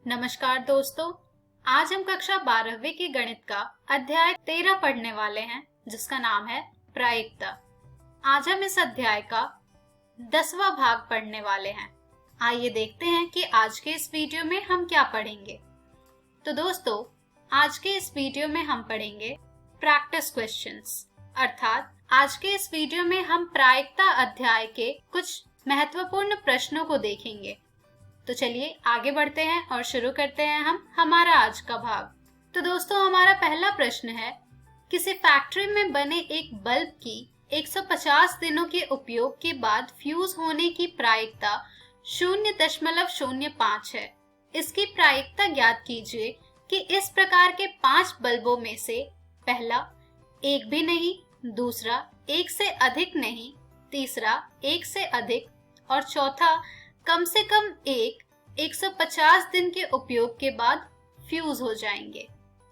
नमस्कार दोस्तों, आज हम कक्षा 12वीं की गणित का अध्याय 13 पढ़ने वाले हैं जिसका नाम है प्रायिकता। आज हम इस अध्याय का 10वां भाग पढ़ने वाले हैं। आइए देखते हैं कि आज के इस वीडियो में हम क्या पढ़ेंगे। तो दोस्तों, आज के इस वीडियो में हम पढ़ेंगे प्रैक्टिस क्वेश्चंस, अर्थात आज के इस वीडियो में हम प्रायिकता अध्याय के कुछ महत्वपूर्ण प्रश्नों को देखेंगे। तो चलिए आगे बढ़ते हैं और शुरू करते हैं हम हमारा आज का भाग। तो दोस्तों, हमारा पहला प्रश्न है, किसी फैक्ट्री में बने एक बल्ब की 150 दिनों के उपयोग के बाद फ्यूज होने की प्रायिकता 0.05 है। इसकी प्रायिकता ज्ञात कीजिए कि इस प्रकार के 5 बल्बों में से पहला एक भी नहीं, दूसरा एक से अधिक नहीं, तीसरा एक से अधिक और चौथा कम से कम एक 150 दिन के उपयोग के बाद फ्यूज हो जाएंगे।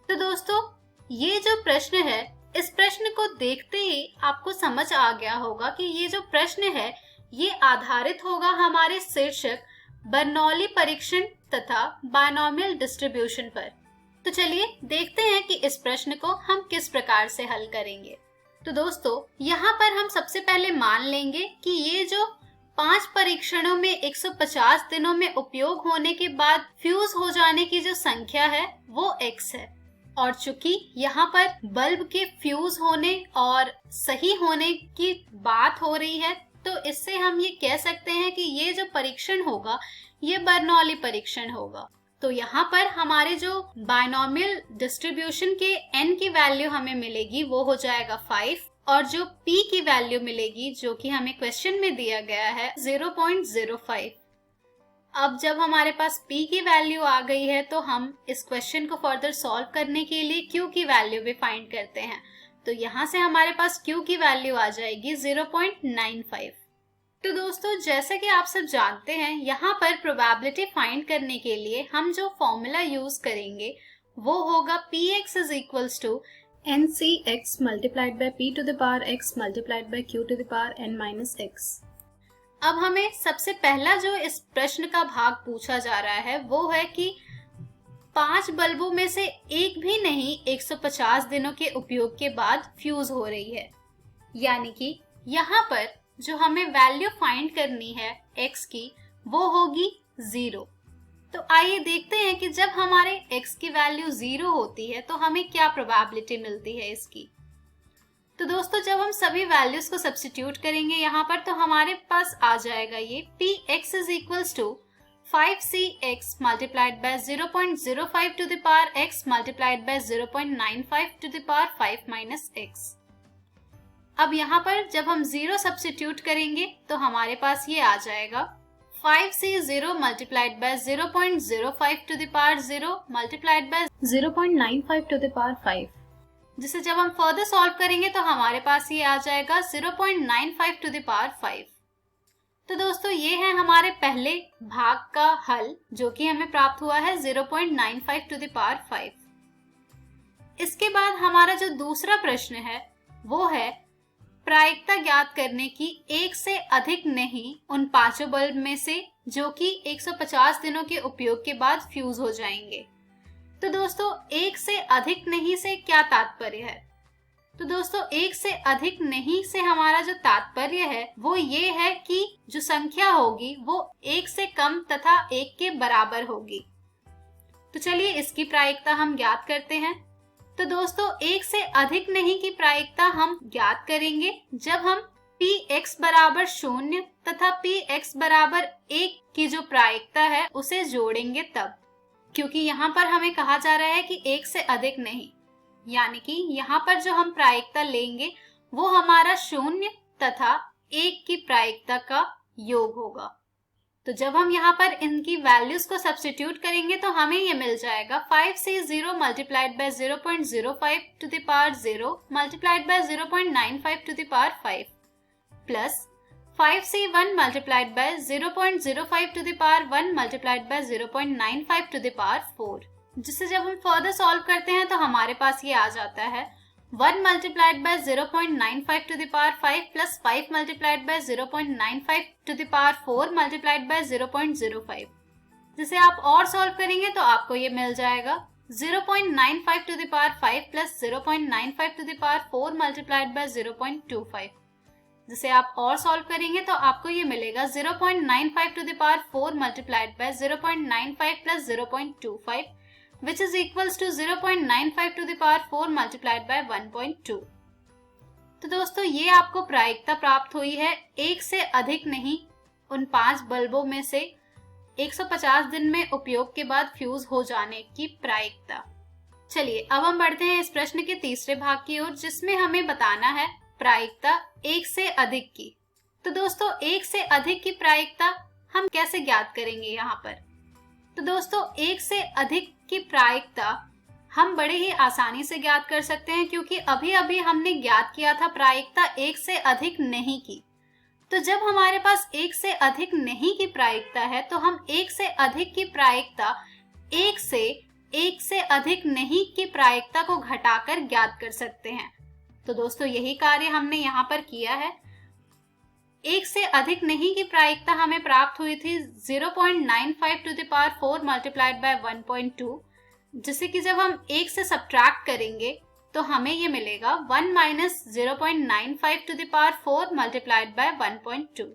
तो दोस्तों, ये जो प्रश्न है, इस प्रश्न को देखते ही आपको समझ आ गया होगा कि ये जो प्रश्न है ये आधारित होगा हमारे शीर्षक बर्नौली परीक्षण तथा बायनोमियल डिस्ट्रीब्यूशन पर। तो चलिए देखते हैं कि इस प्रश्न को हम किस प्रकार से हल करेंगे। तो दोस्तों, यहाँ पर हम सबसे पहले मान लेंगे कि ये जो 5 परीक्षणों में 150 दिनों में उपयोग होने के बाद फ्यूज हो जाने की जो संख्या है वो x है, और चूंकि यहाँ पर बल्ब के फ्यूज होने और सही होने की बात हो रही है, तो इससे हम ये कह सकते हैं कि ये जो परीक्षण होगा ये बर्नौली परीक्षण होगा। तो यहाँ पर हमारे जो बायनोमियल डिस्ट्रीब्यूशन के n की वैल्यू हमें मिलेगी वो हो जाएगा 5, और जो p की वैल्यू मिलेगी जो कि हमें क्वेश्चन में दिया गया है 0.05। अब जब हमारे पास p की वैल्यू आ गई है तो हम इस क्वेश्चन को फर्दर सॉल्व करने के लिए q की वैल्यू भी फाइंड करते हैं। तो यहाँ से हमारे पास q की वैल्यू आ जाएगी 0.95। तो दोस्तों, जैसे कि आप सब जानते हैं, यहाँ पर प्रोबेबिलिटी फाइंड करने के लिए हम जो फॉर्मूला यूज करेंगे वो होगा px is equals to ncx multiplied by p to the power x multiplied by q to the power n minus x। अब हमें सबसे पहला जो इस प्रश्न का भाग पूछा जा रहा है वो है कि 5 बल्बों में से एक भी नहीं 150 दिनों के उपयोग के बाद फ्यूज हो रही है, यानी कि यहाँ पर जो हमें वैल्यू फाइंड करनी है x की वो होगी 0। तो आइए देखते हैं कि जब हमारे x की वैल्यू 0 होती है तो हमें क्या प्रोबेबिलिटी मिलती है इसकी। तो दोस्तों, जब हम सभी वैल्यूज को सब्स्टिट्यूट करेंगे यहाँ पर तो हमारे पास आ जाएगा ये px is equals to 5cx multiplied by 0.05 to the power x multiplied by 0.95 to the power 5 minus x। अब यहाँ पर जब हम 0 सब्स्टिट्यूट करेंगे तो हमारे पास ये आ जाएगा 5c0 multiplied by 0.05 to the power 0 multiplied by 0.95 to the power 5, जिसे जब हम फर्दर सॉल्व करेंगे तो हमारे पास ये आ जाएगा 0.95 to the power 5। तो दोस्तों, ये है हमारे पहले भाग का हल जो कि हमें प्राप्त हुआ है 0.95 to the power 5। इसके बाद हमारा जो दूसरा प्रश्न है वो है प्रायिकता ज्ञात करने की एक से अधिक नहीं उन 5 बल्ब में से जो कि 150 दिनों के उपयोग के बाद फ्यूज हो जाएंगे। तो दोस्तों, एक से अधिक नहीं से क्या तात्पर्य है? तो दोस्तों, एक से अधिक नहीं से हमारा जो तात्पर्य है वो ये है कि जो संख्या होगी वो एक से कम तथा एक के बराबर होगी। तो चलिए इसकी प्रायिकता हम ज्ञात करते हैं। तो दोस्तों, एक से अधिक नहीं की प्रायिकता हम ज्ञात करेंगे जब हम px बराबर 0 तथा px बराबर 1 की जो प्रायिकता है उसे जोड़ेंगे तब, क्योंकि यहाँ पर हमें कहा जा रहा है कि एक से अधिक नहीं, यानी कि यहाँ पर जो हम प्रायिकता लेंगे वो हमारा 0 तथा 1 की प्रायिकता का योग होगा। तो जब हम यहाँ पर इनकी वैल्यूज को सब्स्टिट्यूट करेंगे तो हमें ये मिल जाएगा 5c0 multiplied by 0.05 to the power 0 multiplied by 0.95 to the power 5 plus 5c1 multiplied by 0.05 to the power 1 multiplied by 0.95 to the power 4, जिसे जब हम फर्दर सॉल्व करते हैं तो हमारे पास ये आ जाता है 1 multiplied by 0.95 to the power 5 plus 5 multiplied by 0.95 to the power 4 multiplied by 0.05। जिसे आप और सॉल्व करेंगे तो आपको ये मिल जाएगा 0.95 to the power 5 plus 0.95 to the power 4 multiplied by 0.25, जिसे आप और सॉल्व करेंगे तो आपको ये मिलेगा 0.95 to the power 4 multiplied by 0.95 plus 0.25, which is equals to 0.95 to the power 4 multiplied by 1.2। तो दोस्तों ये आपको प्रायिकता प्राप्त हुई है एक से अधिक नहीं उन 5 बल्बों में से 150 दिन में उपयोग के बाद फ्यूज हो जाने की प्रायिकता। चलिए अब हम बढ़ते हैं इस प्रश्न के तीसरे भाग की ओर, जिसमें हमें बताना है प्रायिकता एक से अधिक की। तो दोस्तों एक से अधिक की प्रायिकता हम कैसे ज्ञात करेंगे यहाँ पर? तो दोस्तों एक से अधिक की प्रायिकता हम बड़े ही आसानी से ज्ञात कर सकते हैं, क्योंकि अभी अभी हमने ज्ञात किया था प्रायिकता एक से अधिक नहीं की। तो जब हमारे पास एक से अधिक नहीं की प्रायिकता है तो हम एक से अधिक की प्रायिकता एक से अधिक नहीं की प्रायिकता को घटाकर ज्ञात कर सकते हैं। तो दोस्तों यही कार्य हमने यहाँ पर किया है। एक से अधिक नहीं की प्रायिकता हमें प्राप्त हुई थी 0.95 to the power 4 multiplied by 1.2, जिसे कि जब हम एक से सब्ट्रैक्ट करेंगे तो हमें ये मिलेगा 1 minus 0.95 to the power 4 multiplied by 1.2।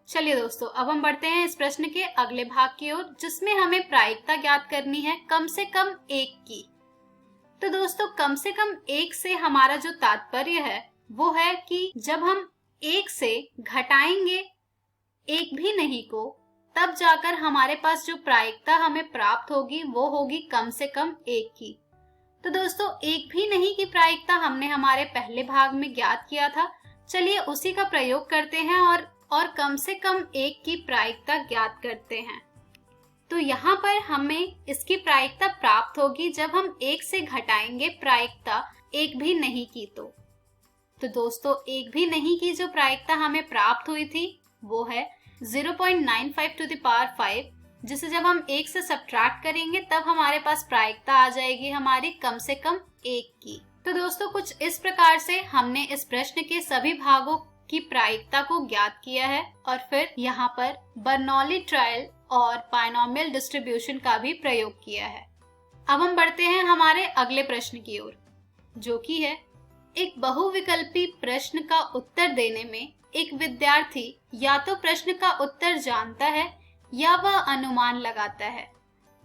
चलिए दोस्तों अब हम बढ़ते हैं इस प्रश्न के अगले भाग की ओर, जिसमें हमें प्रायिकता ज्ञात करनी है कम से कम एक की। तो दोस्तों कम से कम एक से हमारा जो तात्पर्य है वो है कि जब हम एक से घटाएंगे एक भी नहीं को, तब जाकर हमारे पास जो प्रायिकता हमें प्राप्त होगी वो होगी कम से कम एक की। तो दोस्तों एक भी नहीं की प्रायिकता हमने हमारे पहले भाग में ज्ञात किया था। चलिए उसी का प्रयोग करते हैं और कम से कम एक की प्रायिकता ज्ञात करते हैं। तो यहाँ पर हमें इसकी प्रायिकता प्राप्त होगी जब हम एक से घटाएंगे प्रायिकता एक भी नहीं की। तो दोस्तों एक भी नहीं की जो प्रायिकता हमें प्राप्त हुई थी वो है 0.95 टू द पावर 5, जिसे जब हम एक से सब्ट्रैक्ट करेंगे तब हमारे पास प्रायिकता आ जाएगी हमारी कम से कम एक की। तो दोस्तों कुछ इस प्रकार से हमने इस प्रश्न के सभी भागों की प्रायिकता को ज्ञात किया है और फिर यहाँ पर बर्नौली ट्रायल और बायनोमियल डिस्ट्रीब्यूशन का भी प्रयोग किया है। अब हम बढ़ते हैं हमारे अगले प्रश्न की ओर, जो कि है एक बहुविकल्पी प्रश्न का उत्तर देने में एक विद्यार्थी या तो प्रश्न का उत्तर जानता है या वह अनुमान लगाता है।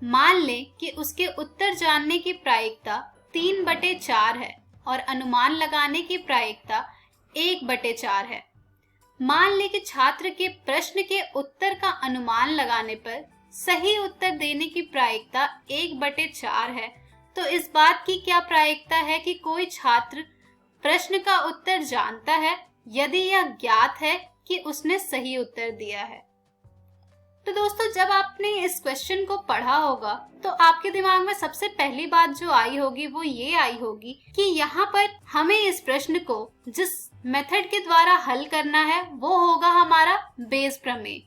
मान लें कि उसके उत्तर जानने की प्रायिकता 3/4 है और अनुमान लगाने की प्रायिकता 1/4 है। मान लें कि छात्र के प्रश्न के उत्तर का अनुमान लगाने पर सही उत्तर देने की प्रायिकता 1/4 है। तो इस बात की क्या प्रायिकता है कि कोई छात्र प्रश्न का उत्तर जानता है यदि यह ज्ञात है कि उसने सही उत्तर दिया है। तो दोस्तों जब आपने इस क्वेश्चन को पढ़ा होगा तो आपके दिमाग में सबसे पहली बात जो आई होगी वो ये आई होगी कि यहाँ पर हमें इस प्रश्न को जिस मेथड के द्वारा हल करना है वो होगा हमारा बेस प्रमेय,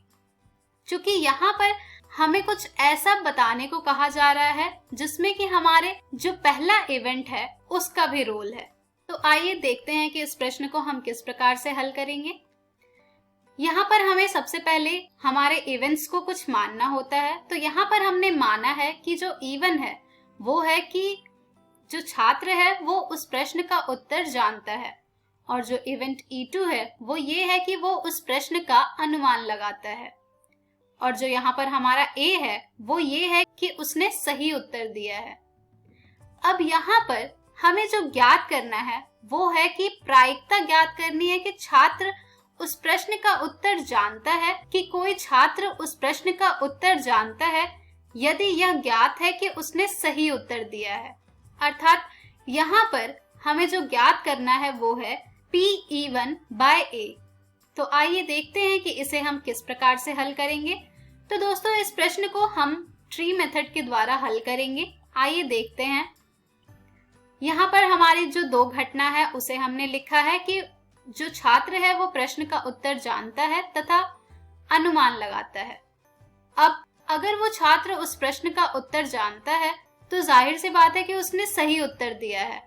क्योंकि यहाँ पर हमें कुछ ऐसा बताने को कहा जा रहा है जिसमें कि हमारे जो पहला इवेंट है उसका भी रोल है। तो आइए देखते हैं कि इस प्रश्न को हम किस प्रकार से हल करेंगे। यहाँ पर हमें सबसे पहले हमारे इवेंट्स को कुछ मानना होता है। तो यहाँ पर हमने माना है कि जो इवन है वो है कि जो छात्र है वो उस प्रश्न का उत्तर जानता है, और जो इवेंट E2 है वो ये है कि वो उस प्रश्न का अनुमान लगाता है, और जो यहाँ पर हमारा A है वो ये है कि उसने सही उत्तर दिया है। अब यहाँ पर हमें जो ज्ञात करना है वो है कि प्रायिकता ज्ञात करनी है कि छात्र उस प्रश्न का उत्तर जानता है, कि कोई छात्र उस प्रश्न का उत्तर जानता है यदि यह ज्ञात है कि उसने सही उत्तर दिया है। अर्थात यहाँ पर हमें जो ज्ञात करना है वो है P(E1)/A। तो आइए देखते हैं कि इसे हम किस प्रकार से हल करेंगे। तो दोस्तों इस प्रश्न को हम ट्री मेथड के द्वारा हल करेंगे। आइए देखते हैं। यहाँ पर हमारी जो दो घटना है उसे हमने लिखा है कि जो छात्र है वो प्रश्न का उत्तर जानता है तथा अनुमान लगाता है। अब अगर वो छात्र उस प्रश्न का उत्तर जानता है तो जाहिर सी बात है कि उसने सही उत्तर दिया है,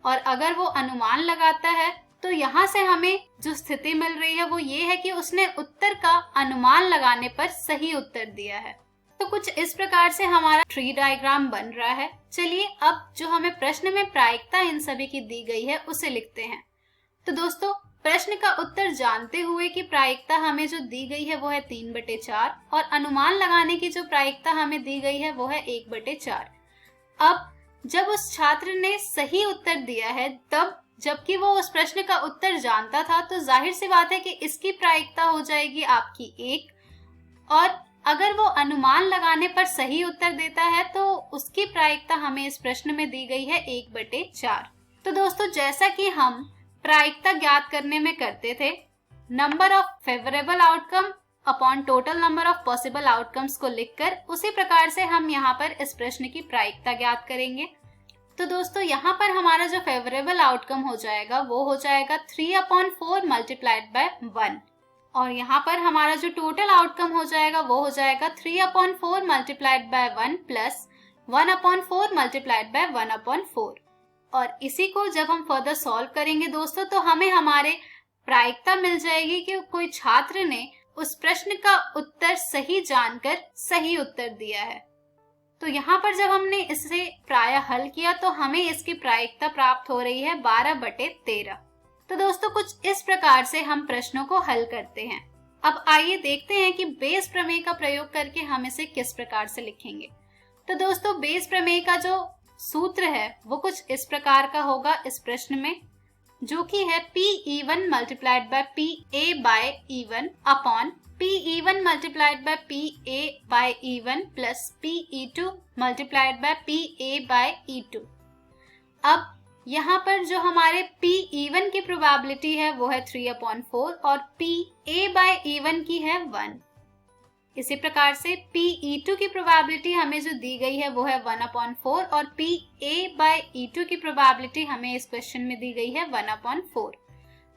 और अगर वो अनुमान लगाता है तो यहाँ से हमें जो स्थिति मिल रही है वो ये है कि उसने उत्तर का अनुमान लगाने पर सही उत्तर दिया है। तो कुछ इस प्रकार से हमारा ट्री डायग्राम बन रहा है। चलिए अब जो हमें प्रश्न में प्रायिकता इन सभी की दी गई है उसे लिखते हैं। तो दोस्तों प्रश्न का उत्तर जानते हुए कि प्रायिकता हमें जो दी गई है वो है 3/4 और अनुमान लगाने की जो प्रायिकता हमें दी गई है वो है 1/4। अब जब उस छात्र ने सही उत्तर दिया है तब जबकि वो उस प्रश्न का उत्तर जानता था तो जाहिर सी बात है कि इसकी प्रायिकता हो जाएगी आपकी 1 और अगर वो अनुमान लगाने पर सही उत्तर देता है तो उसकी प्रायिकता हमें इस प्रश्न में दी गई है 1/4। तो दोस्तों जैसा कि हम प्रायिकता ज्ञात करने में करते थे, number of favourable outcome upon total number of possible outcomes को लिखकर उसी प्रकार से हम यहाँ पर इस प्रश्न की प्रायिकता ज्ञात करेंगे। तो दोस्तों यहाँ पर हमारा जो फेवरेबल आउटकम हो जाएगा वो हो जाएगा 3/4 मल्टीप्लाइड बाय 1 और यहाँ पर हमारा जो टोटल आउटकम हो जाएगा वो हो जाएगा 3/4 multiplied by 1 plus 1/4 multiplied by 1/4। और इसी को जब हम फर्दर सॉल्व करेंगे दोस्तों तो हमें हमारे प्रायिकता मिल जाएगी कि कोई छात्र ने उस प्रश्न का उत्तर सही जानकर सही उत्तर दिया है। तो यहाँ पर जब हमने इसे प्राय हल किया तो हमें इसकी प्रायिकता प्राप्त हो रही है 12/13। तो दोस्तों कुछ इस प्रकार से हम प्रश्नों को हल करते हैं। अब आइए देखते हैं कि बेस प्रमेय का प्रयोग करके हम इसे किस प्रकार से लिखेंगे। तो दोस्तों बेस प्रमेय का जो सूत्र है वो कुछ इस प्रकार का होगा इस प्रश्न में, जो कि है Pe1 multiplied by Pa by E1 upon Pe1 multiplied by Pa by E1 plus Pe2 multiplied by Pa by E2। अब यहाँ पर जो हमारे Pe1 की प्रोबेबिलिटी है वो है 3/4 और Pa बाय E1 की है 1। इसी प्रकार से Pe2 की प्रोबेबिलिटी हमें जो दी गई है वो है 1/4 और Pa बाय E2 की प्रोबेबिलिटी हमें इस क्वेश्चन में दी गई है 1/4।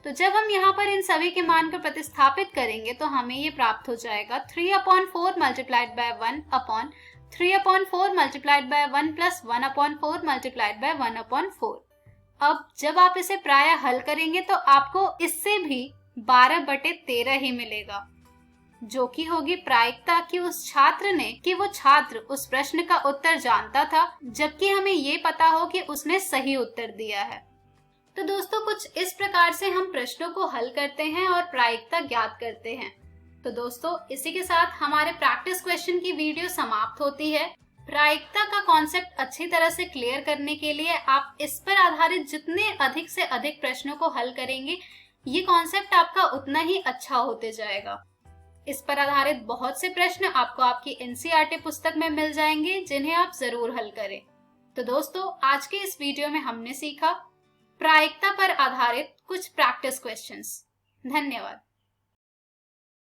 तो जब हम यहाँ पर इन सभी के मान को प्रतिस्थापित करेंगे तो हमें ये प्राप्त हो जाएगा 3/4 multiplied by 1 upon 3/4 multiplied by 1 plus 1/4 multiplied by 1/4। अब जब आप इसे प्राय हल करेंगे तो आपको इससे भी 12/13 ही मिलेगा, जो कि होगी प्रायिकता कि वो छात्र उस प्रश्न का उत्तर जानता था जबकि हमें ये पता हो कि उसने सही उत्तर दिया है। तो दोस्तों कुछ इस प्रकार से हम प्रश्नों को हल करते हैं और प्रायिकता ज्ञात करते हैं। तो दोस्तों इसी के साथ हमारे प्रैक्टिस क्वेश्चन की वीडियो समाप्त होती है। प्रायिकता का कॉन्सेप्ट अच्छी तरह से क्लियर करने के लिए आप इस पर आधारित जितने अधिक से अधिक प्रश्नों को हल करेंगे ये कॉन्सेप्ट आपका उतना ही अच्छा होते जाएगा। इस पर आधारित बहुत से प्रश्न आपको आपकी NCERT पुस्तक में मिल जाएंगे जिन्हें आप जरूर हल करें। तो दोस्तों आज के इस वीडियो में हमने सीखा प्रायिकता पर आधारित कुछ प्रैक्टिस क्वेश्चंस। धन्यवाद।